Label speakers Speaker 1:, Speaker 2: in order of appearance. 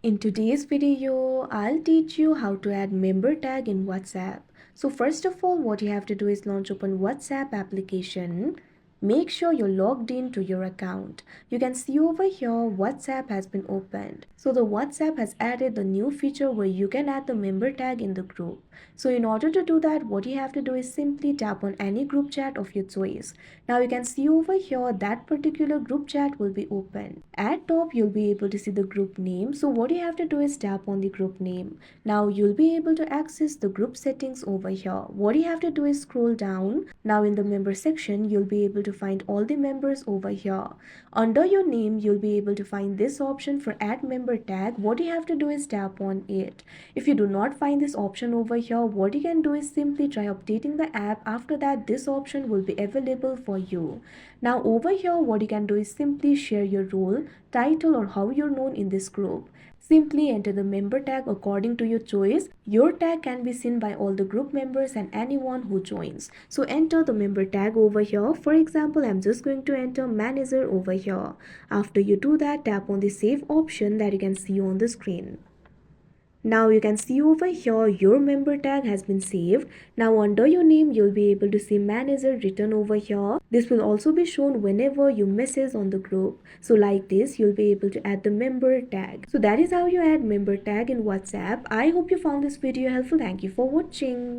Speaker 1: In today's video, I'll teach you how to add member tag in WhatsApp. So first of all, what you have to do is launch open WhatsApp application. Make sure you're logged in to your account. You can see over here WhatsApp has been opened. So the WhatsApp has added the new feature where you can add the member tag in the group. So in order to do that, what you have to do is simply tap on any group chat of your choice. Now you can see over here that particular group chat will be open. At top, you'll be able to see the group name. So what you have to do is tap on the group name. Now you'll be able to access the group settings over here. What you have to do is scroll down. Now in the member section, you'll be able to find all the members over here. Under your name, you'll be able to find this option for add member tag. What you have to do is tap on it. If you do not find this option over here, what you can do is simply try updating the app. After that, this option will be available for you. Now over here, what you can do is simply share your role, title, or how you're known in this group. Simply enter the member tag according to your choice. Your tag can be seen by all the group members and anyone who joins. So enter the member tag over here. For example, I'm just going to enter manager over here. After you do that, tap on the save option that you can see on the screen. Now you can see over here your member tag has been saved. Now under your name you'll be able to see manager written over here. This will also be shown whenever you message on the group. So like this you'll be able to add the member tag. So that is how you add member tag in WhatsApp. I hope you found this video helpful. Thank you for watching.